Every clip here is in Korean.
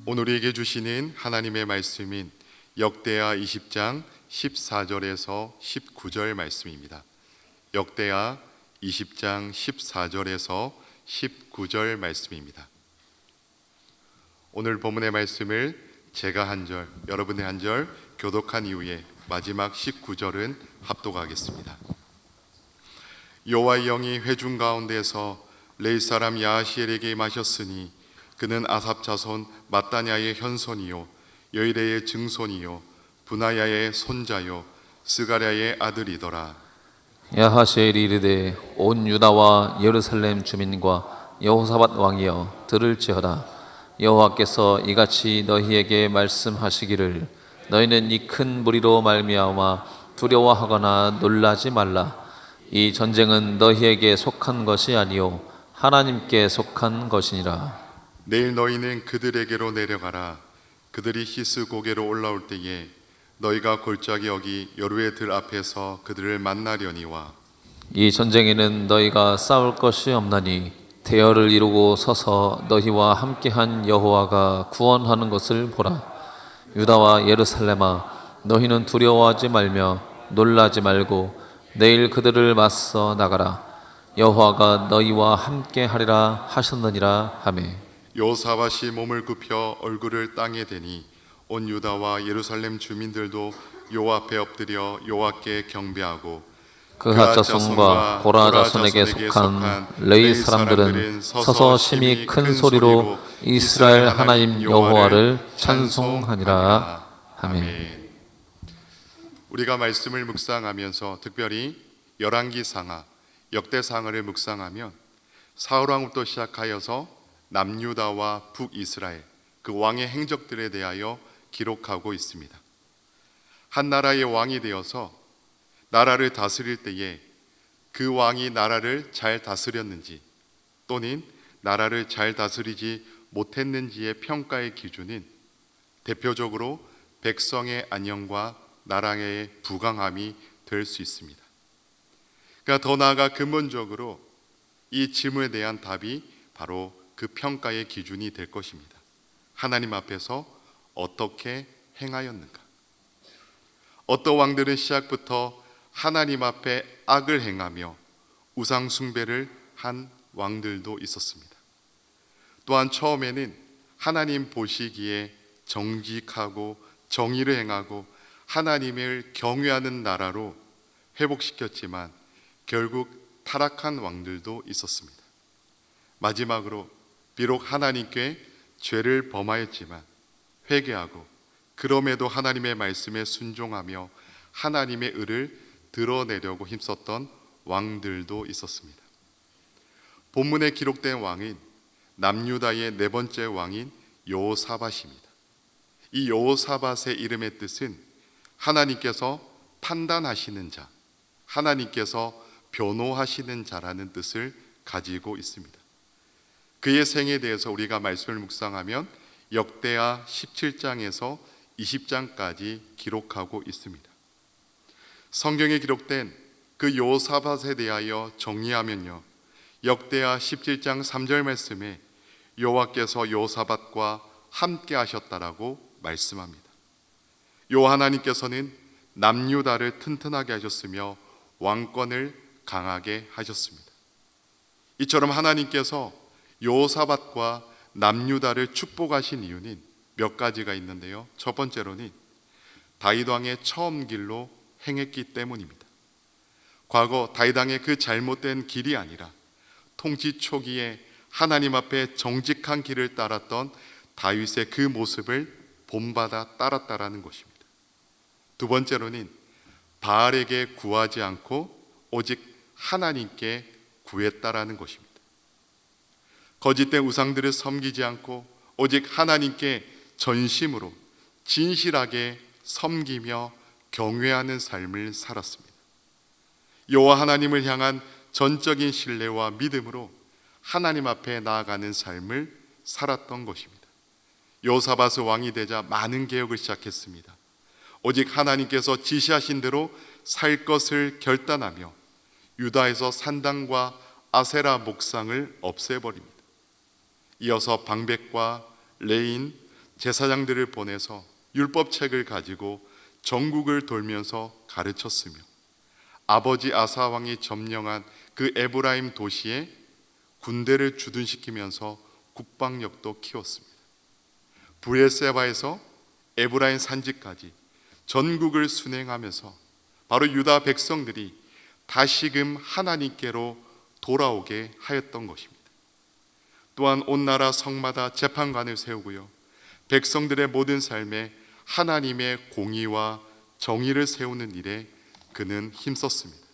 오늘 우리에게 주시는 하나님의 말씀인 역대하 20장 14절에서 19절 말씀입니다. 역대하 20장 14절에서 19절 말씀입니다. 오늘 본문의 말씀을 제가 한 절, 여러분의 한 절 교독한 이후에 마지막 19절은 합독하겠습니다. 여호와의 영이 회중 가운데서 레위 사람 야하시엘에게 임하셨으니 그는 아삽 자손 마따냐의 현손이요 여이레의 증손이요 분하야의 손자요 스가랴의 아들이더라. 야하시엘이 이르되 온 유다와 예루살렘 주민과 여호사밧 왕이여 들을지어다. 여호와께서 이같이 너희에게 말씀하시기를 너희는 이 큰 무리로 말미암아 두려워하거나 놀라지 말라. 이 전쟁은 너희에게 속한 것이 아니요 하나님께 속한 것이니라. 내일 너희는 그들에게로 내려가라. 그들이 히스 고개로 올라올 때에 너희가 골짜기 여기 여루의 들 앞에서 그들을 만나려니와 이 전쟁에는 너희가 싸울 것이 없나니 대열을 이루고 서서 너희와 함께한 여호와가 구원하는 것을 보라. 유다와 예루살렘아 너희는 두려워하지 말며 놀라지 말고 내일 그들을 맞서 나가라. 여호와가 너희와 함께하리라 하셨느니라 하매 여호사밧이 몸을 굽혀 얼굴을 땅에 대니 온 유다와 예루살렘 주민들도 여호와 앞에 엎드려 여호와께 경배하고 그핫 자손과 고라 자손에게 속한 레위 사람들은 서서 심히 큰 소리로 이스라엘 하나님 여호와를 찬송하니라. 아멘. 우리가 말씀을 묵상하면서 특별히 열왕기상하, 역대상하를 묵상하면 사울왕부터 시작하여서 남유다와 북이스라엘 그 왕의 행적들에 대하여 기록하고 있습니다. 한 나라의 왕이 되어서 나라를 다스릴 때에 그 왕이 나라를 잘 다스렸는지 또는 나라를 잘 다스리지 못했는지의 평가의 기준은 대표적으로 백성의 안녕과 나라의 부강함이 될 수 있습니다. 그러니까 더 나아가 근본적으로 이 질문에 대한 답이 바로 그 평가의 기준이 될 것입니다. 하나님 앞에서 어떻게 행하였는가? 어떤 왕들은 시작부터 하나님 앞에 악을 행하며 우상 숭배를 한 왕들도 있었습니다. 또한 처음에는 하나님 보시기에 정직하고 정의를 행하고 하나님을 경외하는 나라로 회복시켰지만 결국 타락한 왕들도 있었습니다. 마지막으로 비록 하나님께 죄를 범하였지만 회개하고 그럼에도 하나님의 말씀에 순종하며 하나님의 의를 드러내려고 힘썼던 왕들도 있었습니다. 본문에 기록된 왕은 남유다의 네 번째 왕인 여호사밧입니다. 이 여호사밧의 이름의 뜻은 하나님께서 판단하시는 자, 하나님께서 변호하시는 자라는 뜻을 가지고 있습니다. 그의 생에 대해서 우리가 말씀을 묵상하면 역대하 17장에서 20장까지 기록하고 있습니다. 성경에 기록된 그 여호사밧에 대하여 정리하면요, 역대하 17장 3절 말씀에 여호와께서 여호사밧과 함께 하셨다라고 말씀합니다. 여호와 하나님께서는 남유다를 튼튼하게 하셨으며 왕권을 강하게 하셨습니다. 이처럼 하나님께서 여호사밧과 남유다를 축복하신 이유는 몇 가지가 있는데요, 첫 번째로는 다윗 왕의 처음 길로 행했기 때문입니다. 과거 다윗 왕의 그 잘못된 길이 아니라 통치 초기에 하나님 앞에 정직한 길을 따랐던 다윗의 그 모습을 본받아 따랐다라는 것입니다. 두 번째로는 바알에게 구하지 않고 오직 하나님께 구했다라는 것입니다. 거짓된 우상들을 섬기지 않고 오직 하나님께 전심으로 진실하게 섬기며 경외하는 삶을 살았습니다. 여호와 하나님을 향한 전적인 신뢰와 믿음으로 하나님 앞에 나아가는 삶을 살았던 것입니다. 여호사밧 왕이 되자 많은 개혁을 시작했습니다. 오직 하나님께서 지시하신 대로 살 것을 결단하며 유다에서 산당과 아세라 목상을 없애버립니다. 이어서 방백과 레인 제사장들을 보내서 율법책을 가지고 전국을 돌면서 가르쳤으며 아버지 아사 왕이 점령한 그 에브라임 도시에 군대를 주둔시키면서 국방력도 키웠습니다. 브엘세바에서 에브라임 산지까지 전국을 순행하면서 바로 유다 백성들이 다시금 하나님께로 돌아오게 하였던 것입니다. 또한 온 나라 성마다 재판관을 세우고요, 백성들의 모든 삶에 하나님의 공의와 정의를 세우는 일에 그는 힘썼습니다.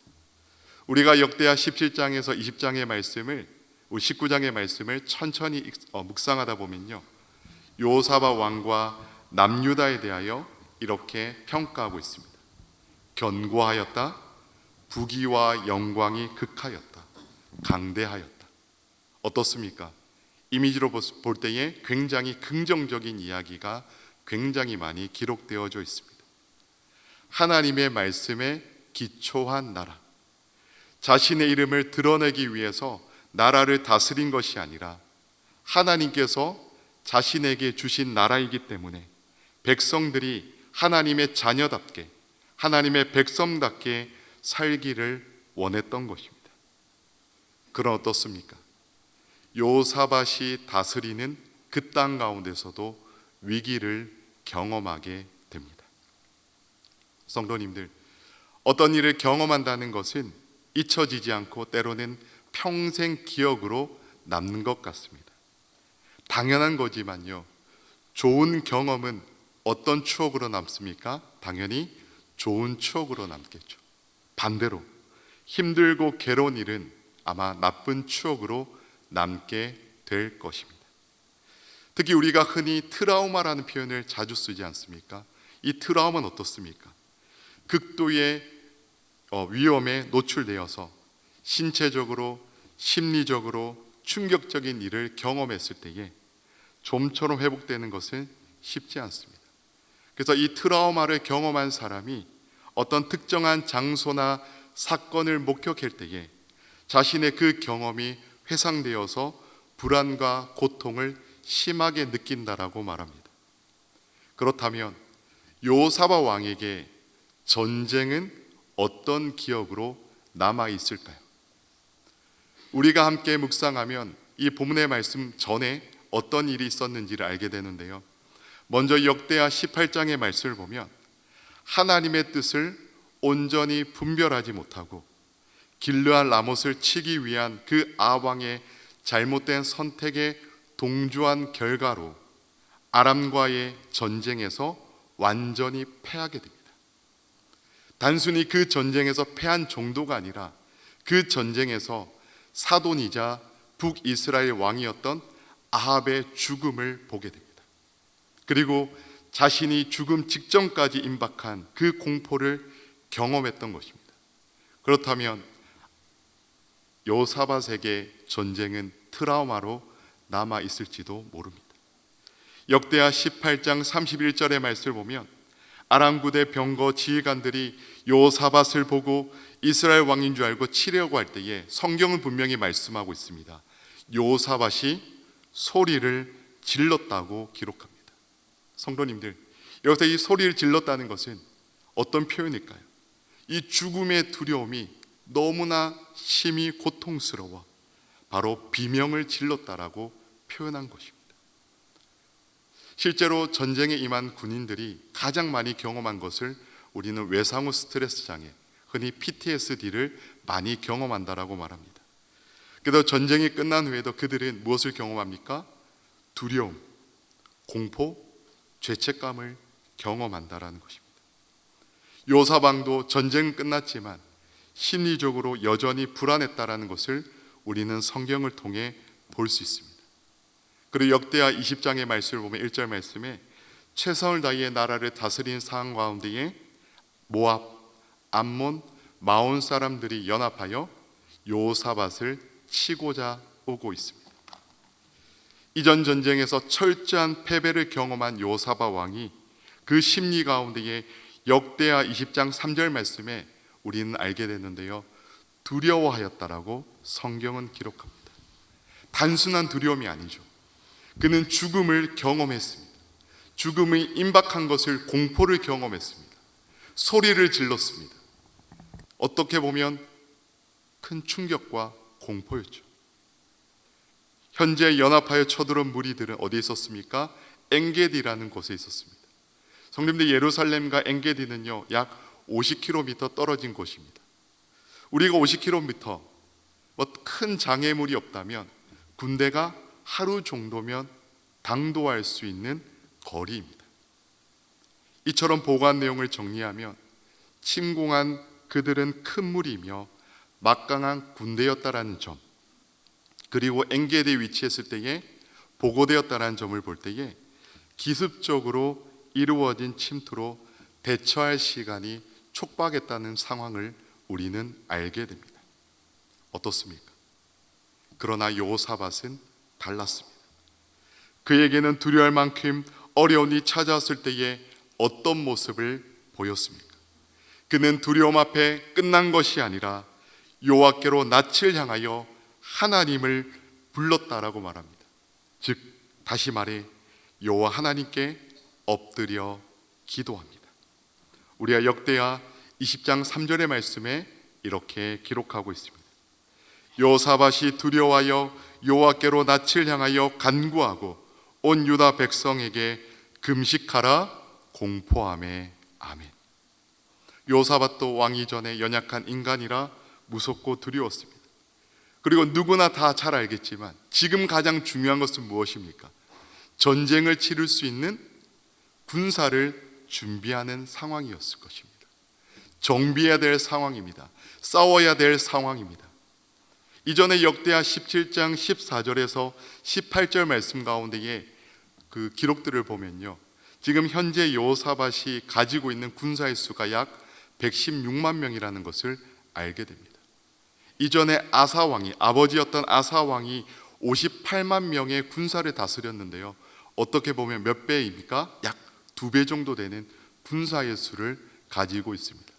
우리가 역대하 17장에서 20장의 말씀을, 19장의 말씀을 천천히 묵상하다 보면요, 요사바 왕과 남유다에 대하여 이렇게 평가하고 있습니다. 견고하였다, 부귀와 영광이 극하였다, 강대하였다. 어떻습니까? 이미지로 볼 때에 굉장히 긍정적인 이야기가 굉장히 많이 기록되어져 있습니다. 하나님의 말씀에 기초한 나라, 자신의 이름을 드러내기 위해서 나라를 다스린 것이 아니라 하나님께서 자신에게 주신 나라이기 때문에 백성들이 하나님의 자녀답게, 하나님의 백성답게 살기를 원했던 것입니다. 그럼 어떻습니까? 요사밧이 다스리는 그 땅 가운데서도 위기를 경험하게 됩니다. 성도님들, 어떤 일을 경험한다는 것은 잊혀지지 않고 때로는 평생 기억으로 남는 것 같습니다. 당연한 거지만요, 좋은 경험은 어떤 추억으로 남습니까? 당연히 좋은 추억으로 남겠죠. 반대로 힘들고 괴로운 일은 아마 나쁜 추억으로 남게 될 것입니다. 특히 우리가 흔히 트라우마라는 표현을 자주 쓰지 않습니까? 이 트라우마는 어떻습니까? 극도의 위험에 노출되어서 신체적으로, 심리적으로 충격적인 일을 경험했을 때에 좀처럼 회복되는 것은 쉽지 않습니다. 그래서 이 트라우마를 경험한 사람이 어떤 특정한 장소나 사건을 목격할 때에 자신의 그 경험이 회상되어서 불안과 고통을 심하게 느낀다라고 말합니다. 그렇다면 요사바 왕에게 전쟁은 어떤 기억으로 남아 있을까요? 우리가 함께 묵상하면 이 본문의 말씀 전에 어떤 일이 있었는지를 알게 되는데요, 먼저 역대하 18장의 말씀을 보면 하나님의 뜻을 온전히 분별하지 못하고 길르앗 라못을 치기 위한 그 아왕의 잘못된 선택에 동조한 결과로 아람과의 전쟁에서 완전히 패하게 됩니다. 단순히 그 전쟁에서 패한 정도가 아니라 그 전쟁에서 사돈이자 북이스라엘 왕이었던 아합의 죽음을 보게 됩니다. 그리고 자신이 죽음 직전까지 임박한 그 공포를 경험했던 것입니다. 그렇다면 요사밧에게 전쟁은 트라우마로 남아 있을지도 모릅니다. 역대하 18장 31절의 말씀을 보면 아람 구대 병거 지휘관들이 요사밧을 보고 이스라엘 왕인 줄 알고 치려고 할 때에 성경은 분명히 말씀하고 있습니다. 요사밧이 소리를 질렀다고 기록합니다. 성도님들, 여기서 이 소리를 질렀다는 것은 어떤 표현일까요? 이 죽음의 두려움이 너무나 심히 고통스러워 바로 비명을 질렀다라고 표현한 것입니다. 실제로 전쟁에 임한 군인들이 가장 많이 경험한 것을 우리는 외상후 스트레스 장애, 흔히 PTSD를 많이 경험한다라고 말합니다. 그래서 전쟁이 끝난 후에도 그들은 무엇을 경험합니까? 두려움, 공포, 죄책감을 경험한다라는 것입니다. 요사방도 전쟁은 끝났지만 심리적으로 여전히 불안했다라는 것을 우리는 성경을 통해 볼 수 있습니다. 그리고 역대하 20장의 말씀을 보면 1절 말씀에 최선을 다해 나라를 다스린 상황 가운데에 모압, 암몬, 마온 사람들이 연합하여 요사밧을 치고자 오고 있습니다. 이전 전쟁에서 철저한 패배를 경험한 요사밧 왕이 그 심리 가운데에 역대하 20장 3절 말씀에 우리는 알게 되는데요, 두려워하였다라고 성경은 기록합니다. 단순한 두려움이 아니죠. 그는 죽음을 경험했습니다. 죽음이 임박한 것을 공포를 경험했습니다. 소리를 질렀습니다. 어떻게 보면 큰 충격과 공포였죠. 현재 연합하여 쳐들어온 무리들은 어디에 있었습니까? 엔게디라는 곳에 있었습니다. 성도님들, 예루살렘과 엔게디는요 약 50km 떨어진 곳입니다. 우리가 50km 큰 장애물이 없다면 군대가 하루 정도면 당도할 수 있는 거리입니다. 이처럼 보고한 내용을 정리하면 침공한 그들은 큰 무리이며 막강한 군대였다라는 점, 그리고 엔게디에 위치했을 때에 보고되었다는 점을 볼 때에 기습적으로 이루어진 침투로 대처할 시간이 촉박했다는 상황을 우리는 알게 됩니다. 어떻습니까? 그러나 여호사밧은 달랐습니다. 그에게는 두려워할 만큼 어려움이 찾아왔을 때에 어떤 모습을 보였습니까? 그는 두려움 앞에 끝난 것이 아니라 여호와께로 낯을 향하여 하나님을 불렀다라고 말합니다. 즉 다시 말해 여호와 하나님께 엎드려 기도합니다. 우리가 역대하 20장 3절의 말씀에 이렇게 기록하고 있습니다. 여호사밧이 두려워하여 여호와께로 낯을 향하여 간구하고 온 유다 백성에게 금식하라 공포하매. 아멘. 여호사밧도 왕 이전에 연약한 인간이라 무섭고 두려웠습니다. 그리고 누구나 다 잘 알겠지만 지금 가장 중요한 것은 무엇입니까? 전쟁을 치를 수 있는 군사를 준비하는 상황이었을 것입니다. 정비해야 될 상황입니다. 싸워야 될 상황입니다. 이전에 역대하 17장 14절에서 18절 말씀 가운데에 그 기록들을 보면요, 지금 현재 여호사밧이 가지고 있는 군사의 수가 약 116만 명이라는 것을 알게 됩니다. 이전에 아사 왕이, 아버지였던 아사 왕이 58만 명의 군사를 다스렸는데요, 어떻게 보면 몇 배입니까? 약 2배 정도 되는 군사의 수를 가지고 있습니다.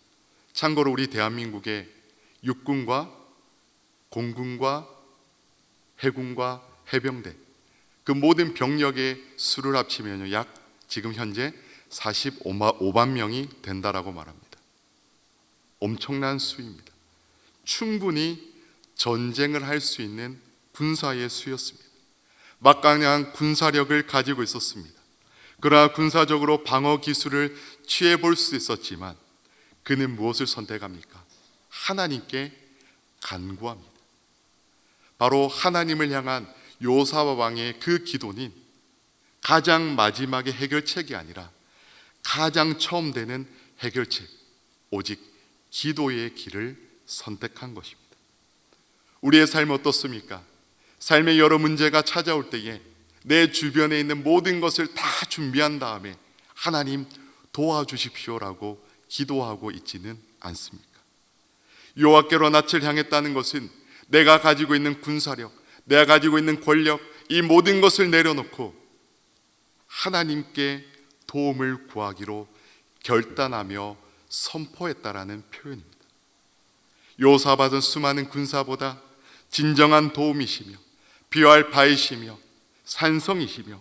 참고로 우리 대한민국의 육군과 공군과 해군과 해병대, 그 모든 병력의 수를 합치면 약 지금 현재 45만 명이 된다라고 말합니다. 엄청난 수입니다. 충분히 전쟁을 할 수 있는 군사의 수였습니다. 막강한 군사력을 가지고 있었습니다. 그러나 군사적으로 방어 기술을 취해볼 수 있었지만 그는 무엇을 선택합니까? 하나님께 간구합니다. 바로 하나님을 향한 여호사밧 왕의 그 기도는 가장 마지막의 해결책이 아니라 가장 처음 되는 해결책, 오직 기도의 길을 선택한 것입니다. 우리의 삶은 어떻습니까? 삶의 여러 문제가 찾아올 때에 내 주변에 있는 모든 것을 다 준비한 다음에 하나님 도와주십시오라고 기도하고 있지는 않습니까? 여호와께로 낯을 향했다는 것은 내가 가지고 있는 군사력, 내가 가지고 있는 권력, 이 모든 것을 내려놓고 하나님께 도움을 구하기로 결단하며 선포했다라는 표현입니다. 여호사밧은 수많은 군사보다 진정한 도움이시며 비할 바이시며 산성이시며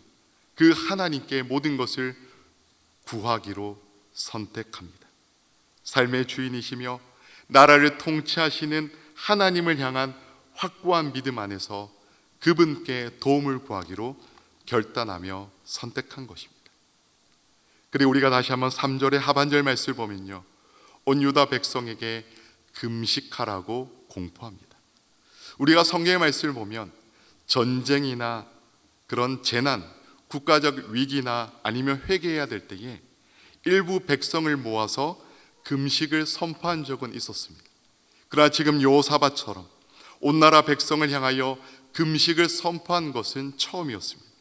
그 하나님께 모든 것을 구하기로 선택합니다. 삶의 주인이시며 나라를 통치하시는 하나님을 향한 확고한 믿음 안에서 그분께 도움을 구하기로 결단하며 선택한 것입니다. 그리고 우리가 다시 한번 3절의 하반절 말씀을 보면요, 온 유다 백성에게 금식하라고 공포합니다. 우리가 성경의 말씀을 보면 전쟁이나 그런 재난, 국가적 위기나 아니면 회개해야 될 때에 일부 백성을 모아서 금식을 선포한 적은 있었습니다. 그러나 지금 여호사밧처럼 온 나라 백성을 향하여 금식을 선포한 것은 처음이었습니다.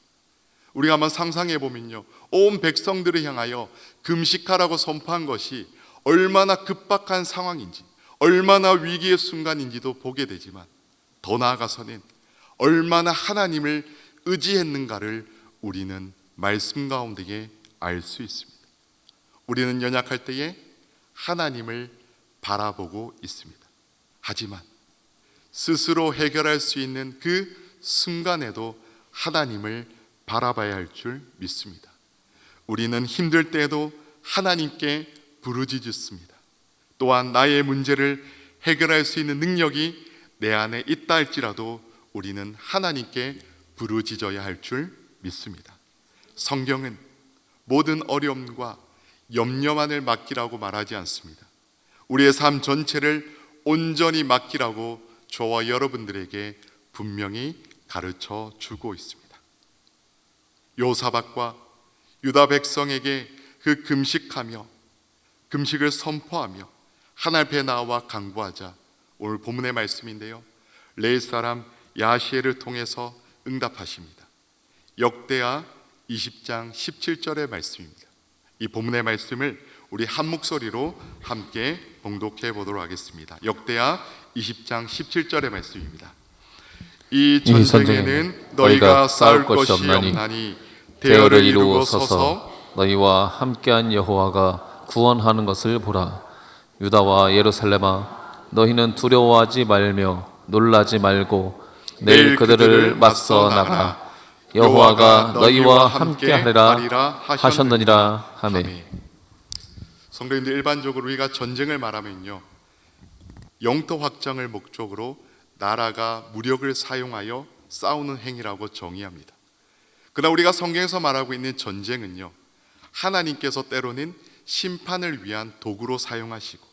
우리가 한번 상상해 보면요, 온 백성들을 향하여 금식하라고 선포한 것이 얼마나 급박한 상황인지, 얼마나 위기의 순간인지도 보게 되지만 더 나아가서는 얼마나 하나님을 의지했는가를 우리는 말씀 가운데에 알 수 있습니다. 우리는 연약할 때에 하나님을 바라보고 있습니다. 하지만 스스로 해결할 수 있는 그 순간에도 하나님을 바라봐야 할 줄 믿습니다. 우리는 힘들 때에도 하나님께 부르짖습니다. 또한 나의 문제를 해결할 수 있는 능력이 내 안에 있다 할지라도 우리는 하나님께 부르짖어야 할 줄 믿습니다. 성경은 모든 어려움과 염려만을 맡기라고 말하지 않습니다. 우리의 삶 전체를 온전히 맡기라고 저와 여러분들에게 분명히 가르쳐 주고 있습니다. 여호사밧과 유다 백성에게 그 금식을 선포하며 하나님 앞에 나와 간구하자 오늘 본문의 말씀인데요, 레위 사람 야시엘을 통해서 응답하십니다. 역대하 20장 17절의 말씀입니다. 이 본문의 말씀을 우리 한 목소리로 함께 봉독해 보도록 하겠습니다. 역대하 20장 17절의 말씀입니다. 이 전쟁에는 너희가 싸울 것이 없나니 대열을 이루고 서서 너희와 함께한 여호와가 구원하는 것을 보라. 유다와 예루살렘아, 너희는 두려워하지 말며 놀라지 말고 내일 그들을 맞서 나가라. 여호와가 너희와 함께하리라 하셨느니라. 아멘. 성도님들, 일반적으로 우리가 전쟁을 말하면요, 영토 확장을 목적으로 나라가 무력을 사용하여 싸우는 행위라고 정의합니다. 그러나 우리가 성경에서 말하고 있는 전쟁은요, 하나님께서 때로는 심판을 위한 도구로 사용하시고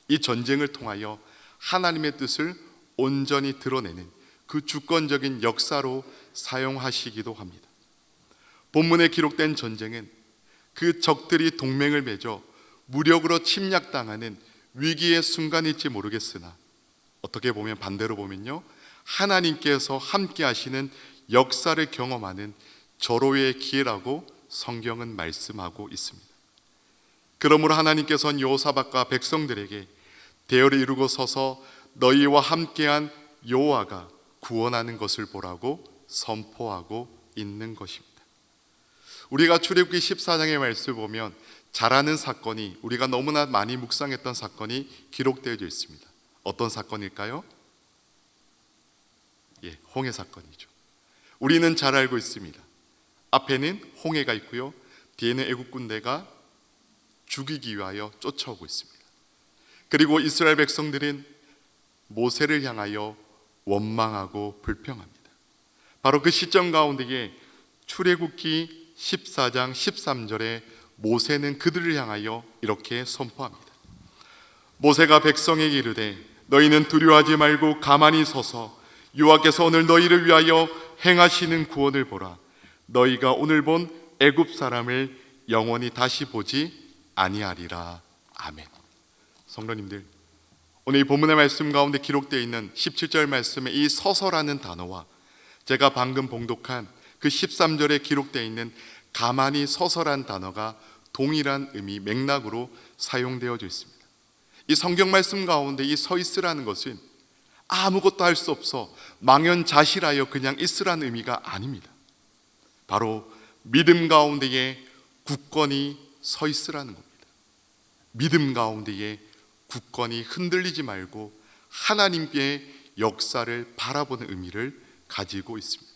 이 전쟁을 통하여 하나님의 뜻을 온전히 드러내는 그 주권적인 역사로 사용하시기도 합니다. 본문에 기록된 전쟁은 그 적들이 동맹을 맺어 무력으로 침략당하는 위기의 순간일지 모르겠으나 어떻게 보면 반대로 보면요, 하나님께서 함께 하시는 역사를 경험하는 절호의 기회라고 성경은 말씀하고 있습니다. 그러므로 하나님께서는 여호사밧과 백성들에게 대열을 이루고 서서 너희와 함께한 여호와가 구원하는 것을 보라고 선포하고 있는 것입니다. 우리가 출애굽기 14장의 말씀을 보면 잘 아는 사건이, 우리가 너무나 많이 묵상했던 사건이 기록되어 있습니다. 어떤 사건일까요? 홍해 사건이죠. 우리는 잘 알고 있습니다. 앞에는 홍해가 있고요, 뒤에는 애국 군대가 죽이기 위하여 쫓아오고 있습니다. 그리고 이스라엘 백성들은 모세를 향하여 원망하고 불평합니다. 바로 그 시점 가운데에 출애굽기 14장 13절에 모세는 그들을 향하여 이렇게 선포합니다. 모세가 백성에게 이르되 너희는 두려워하지 말고 가만히 서서 여호와께서 오늘 너희를 위하여 행하시는 구원을 보라. 너희가 오늘 본 애굽 사람을 영원히 다시 보지 아니하리라. 아멘. 성도님들, 오늘 이 본문의 말씀 가운데 기록되어 있는 17절 말씀의 이 서서라는 단어와 제가 방금 봉독한 그 13절에 기록되어 있는 가만히 서서란 단어가 동일한 의미, 맥락으로 사용되어져 있습니다. 이 성경 말씀 가운데 이 서 있으라는 것은 아무것도 할 수 없어 망연자실하여 그냥 있으라는 의미가 아닙니다. 바로 믿음 가운데에 굳건히 서 있으라는 겁니다. 믿음 가운데에 굳건히 흔들리지 말고 하나님의 역사를 바라보는 의미를 가지고 있습니다.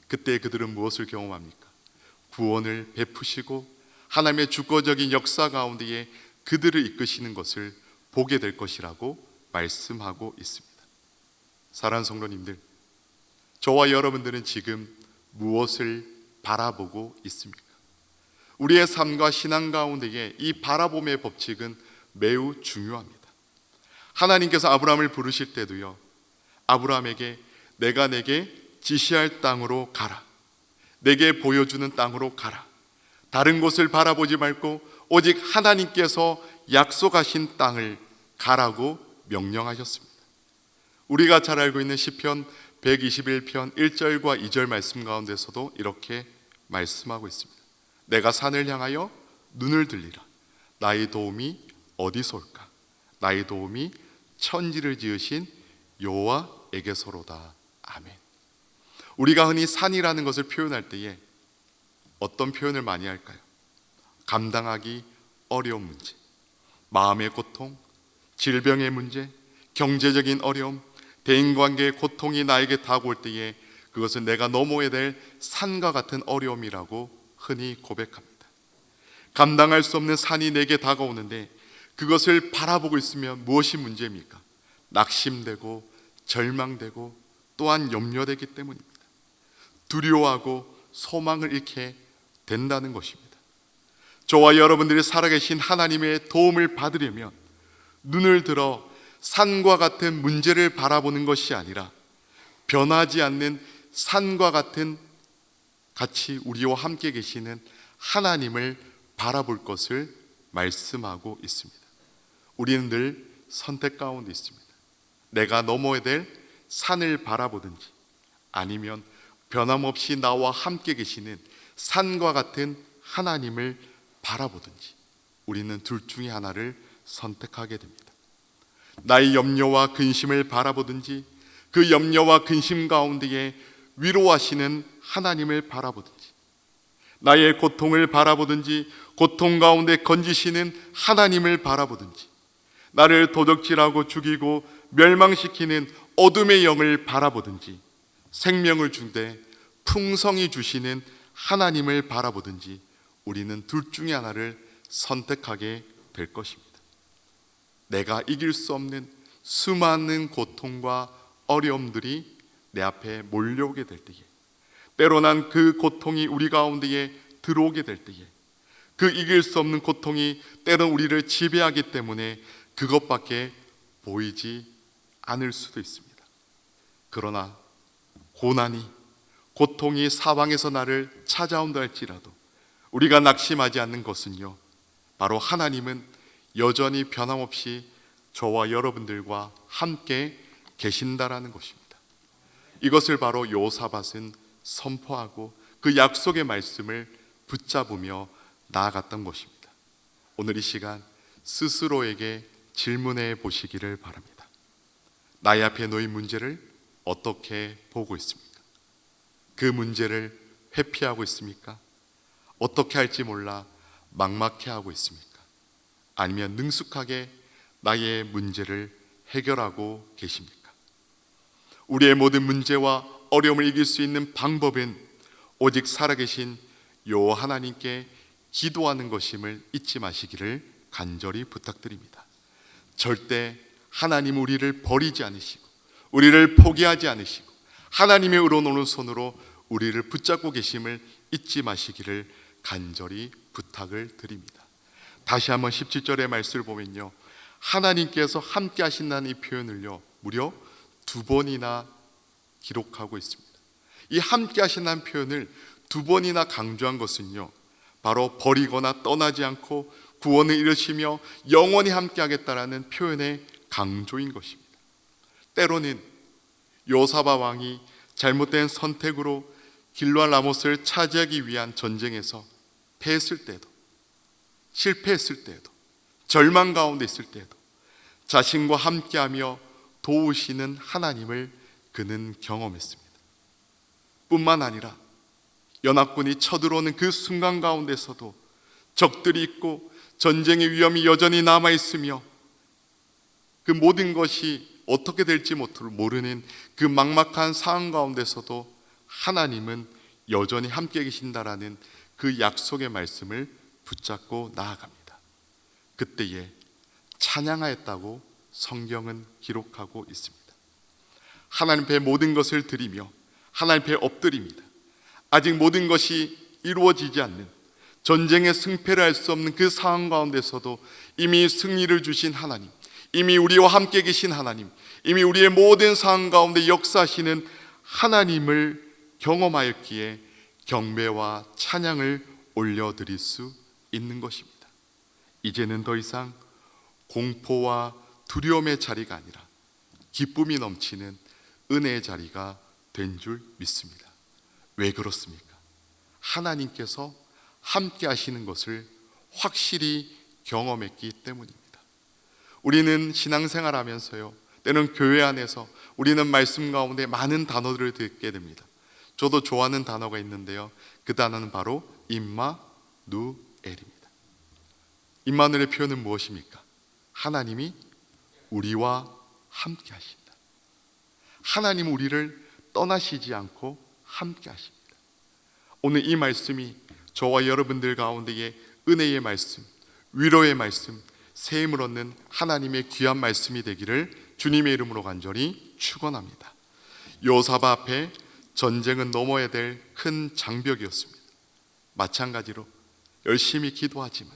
그때 그들은 무엇을 경험합니까? 구원을 베푸시고 하나님의 주권적인 역사 가운데에 그들을 이끄시는 것을 보게 될 것이라고 말씀하고 있습니다. 사랑하는 성도님들, 저와 여러분들은 지금 무엇을 바라보고 있습니까? 우리의 삶과 신앙 가운데에 이 바라봄의 법칙은 매우 중요합니다. 하나님께서 아브라함을 부르실 때도요, 아브라함에게 내가 내게 지시할 땅으로 가라, 내게 보여주는 땅으로 가라, 다른 곳을 바라보지 말고 오직 하나님께서 약속하신 땅을 가라고 명령하셨습니다. 우리가 잘 알고 있는 시편 121편 1절과 2절 말씀 가운데서도 이렇게 말씀하고 있습니다. 내가 산을 향하여 눈을 들리라. 나의 도움이 어디서 올까? 나의 도움이 천지를 지으신 여호와에게서로다. 아멘. 우리가 흔히 산이라는 것을 표현할 때에 어떤 표현을 많이 할까요? 감당하기 어려운 문제, 마음의 고통, 질병의 문제, 경제적인 어려움, 대인관계의 고통이 나에게 다가올 때에 그것은 내가 넘어야 될 산과 같은 어려움이라고 흔히 고백합니다. 감당할 수 없는 산이 내게 다가오는데 그것을 바라보고 있으면 무엇이 문제입니까? 낙심되고 절망되고 또한 염려되기 때문입니다. 두려워하고 소망을 잃게 된다는 것입니다. 저와 여러분들이 살아계신 하나님의 도움을 받으려면 눈을 들어 산과 같은 문제를 바라보는 것이 아니라 변하지 않는 산과 같은 같이 우리와 함께 계시는 하나님을 바라볼 것을 말씀하고 있습니다. 우리는 늘 선택 가운데 있습니다. 내가 넘어야 될 산을 바라보든지 아니면 변함없이 나와 함께 계시는 산과 같은 하나님을 바라보든지 우리는 둘 중에 하나를 선택하게 됩니다. 나의 염려와 근심을 바라보든지 그 염려와 근심 가운데에 위로하시는 하나님을 바라보든지 나의 고통을 바라보든지 고통 가운데 건지시는 하나님을 바라보든지 나를 도적질하고 죽이고 멸망시키는 어둠의 영을 바라보든지 생명을 주되 풍성히 주시는 하나님을 바라보든지 우리는 둘 중에 하나를 선택하게 될 것입니다. 내가 이길 수 없는 수많은 고통과 어려움들이 내 앞에 몰려오게 될 때에 때로는 그 고통이 우리 가운데에 들어오게 될 때에 그 이길 수 없는 고통이 때론 우리를 지배하기 때문에 그것밖에 보이지 않을 수도 있습니다. 그러나 고난이 고통이 사방에서 나를 찾아온다 할지라도 우리가 낙심하지 않는 것은요, 바로 하나님은 여전히 변함없이 저와 여러분들과 함께 계신다라는 것입니다. 이것을 바로 여호사밧은 선포하고 그 약속의 말씀을 붙잡으며 나아갔던 것입니다. 오늘 이 시간 스스로에게 질문해 보시기를 바랍니다. 나의 앞에 놓인 문제를 어떻게 보고 있습니까? 그 문제를 회피하고 있습니까? 어떻게 할지 몰라 막막해하고 있습니까? 아니면 능숙하게 나의 문제를 해결하고 계십니까? 우리의 모든 문제와 어려움을 이길 수 있는 방법은 오직 살아계신 여호와 하나님께 기도하는 것임을 잊지 마시기를 간절히 부탁드립니다. 절대 하나님 우리를 버리지 않으시고 우리를 포기하지 않으시고 하나님의 의로운 손으로 우리를 붙잡고 계심을 잊지 마시기를 간절히 부탁을 드립니다. 다시 한번 17절의 말씀을 보면요, 하나님께서 함께 하신다는 이 표현을요 무려 2번이나 기록하고 있습니다. 이 함께 하신다는 표현을 2번이나 강조한 것은요, 바로 버리거나 떠나지 않고 구원을 이루시며 영원히 함께 하겠다라는 표현의 강조인 것입니다. 때로는 여호사밧 왕이 잘못된 선택으로 길르앗 라못을 차지하기 위한 전쟁에서 패했을 때도, 실패했을 때도, 절망 가운데 있을 때도 자신과 함께하며 도우시는 하나님을 그는 경험했습니다. 뿐만 아니라 연합군이 쳐들어오는 그 순간 가운데서도 적들이 있고 전쟁의 위험이 여전히 남아있으며 그 모든 것이 어떻게 될지 모르는 그 막막한 상황 가운데서도 하나님은 여전히 함께 계신다라는 그 약속의 말씀을 붙잡고 나아갑니다. 그때에 찬양하였다고 성경은 기록하고 있습니다. 하나님 앞에 모든 것을 드리며 하나님 앞에 엎드립니다. 아직 모든 것이 이루어지지 않는 전쟁의 승패를 알 수 없는 그 상황 가운데서도 이미 승리를 주신 하나님, 이미 우리와 함께 계신 하나님, 이미 우리의 모든 상황 가운데 역사하시는 하나님을 경험하였기에 경배와 찬양을 올려드릴 수 있는 것입니다. 이제는 더 이상 공포와 두려움의 자리가 아니라 기쁨이 넘치는 은혜의 자리가 된 줄 믿습니다. 왜 그렇습니까? 하나님께서 함께 하시는 것을 확실히 경험했기 때문입니다. 우리는 신앙생활 하면서요, 때는 교회 안에서 우리는 말씀 가운데 많은 단어들을 듣게 됩니다. 저도 좋아하는 단어가 있는데요, 그 단어는 바로 임마누엘입니다. 임마누엘의 표현은 무엇입니까? 하나님이 우리와 함께 하신다. 하나님 우리를 떠나시지 않고 함께 하십니다. 오늘 이 말씀이 저와 여러분들 가운데에 은혜의 말씀, 위로의 말씀, 새 힘을 얻는 하나님의 귀한 말씀이 되기를 주님의 이름으로 간절히 축원합니다. 여호사밧 앞에 전쟁은 넘어야 될 큰 장벽이었습니다. 마찬가지로 열심히 기도하지만,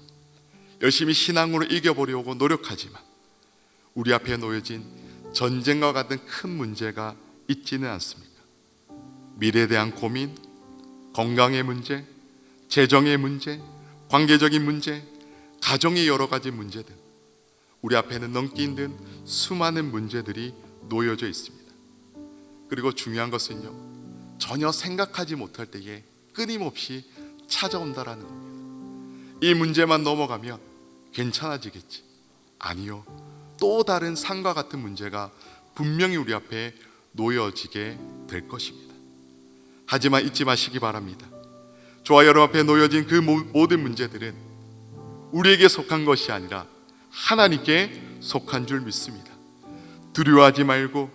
열심히 신앙으로 이겨보려고 노력하지만 우리 앞에 놓여진 전쟁과 같은 큰 문제가 있지는 않습니까? 미래에 대한 고민, 건강의 문제, 재정의 문제, 관계적인 문제, 가정의 여러 가지 문제 등 우리 앞에는 넘기 힘든 수많은 문제들이 놓여져 있습니다. 그리고 중요한 것은요, 전혀 생각하지 못할 때에 끊임없이 찾아온다라는 겁니다. 이 문제만 넘어가면 괜찮아지겠지. 아니요, 또 다른 산과 같은 문제가 분명히 우리 앞에 놓여지게 될 것입니다. 하지만 잊지 마시기 바랍니다. 저와 여러분 앞에 놓여진 그 모든 문제들은 우리에게 속한 것이 아니라 하나님께 속한 줄 믿습니다. 두려워하지 말고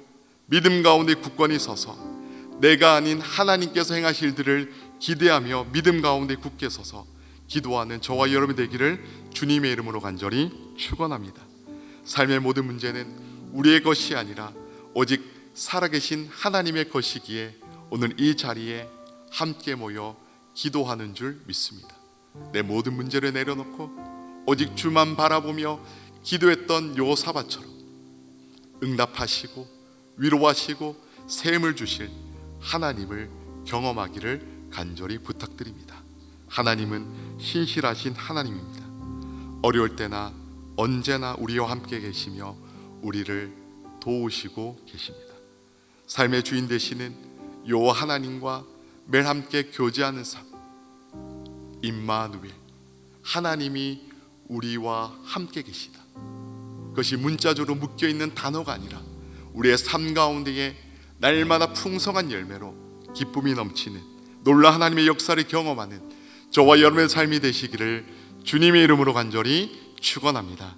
믿음 가운데 굳건히 서서 내가 아닌 하나님께서 행하실 일들을 기대하며 믿음 가운데 굳게 서서 기도하는 저와 여러분 되기를 주님의 이름으로 간절히 축원합니다. 삶의 모든 문제는 우리의 것이 아니라 오직 살아계신 하나님의 것이기에 오늘 이 자리에 함께 모여 기도하는 줄 믿습니다. 내 모든 문제를 내려놓고 오직 주만 바라보며 기도했던 여호사밧처럼 응답하시고 위로하시고 새 힘을 주실 하나님을 경험하기를 간절히 부탁드립니다. 하나님은 신실하신 하나님입니다. 어려울 때나 언제나 우리와 함께 계시며 우리를 도우시고 계십니다. 삶의 주인 되시는 여호와 하나님과 매일 함께 교제하는 삶, 임마누엘, 하나님이 우리와 함께 계시다. 그것이 문자적으로 묶여있는 단어가 아니라 우리의 삶 가운데에 날마다 풍성한 열매로 기쁨이 넘치는 놀라운 하나님의 역사를 경험하는 저와 여러분의 삶이 되시기를 주님의 이름으로 간절히 축원합니다.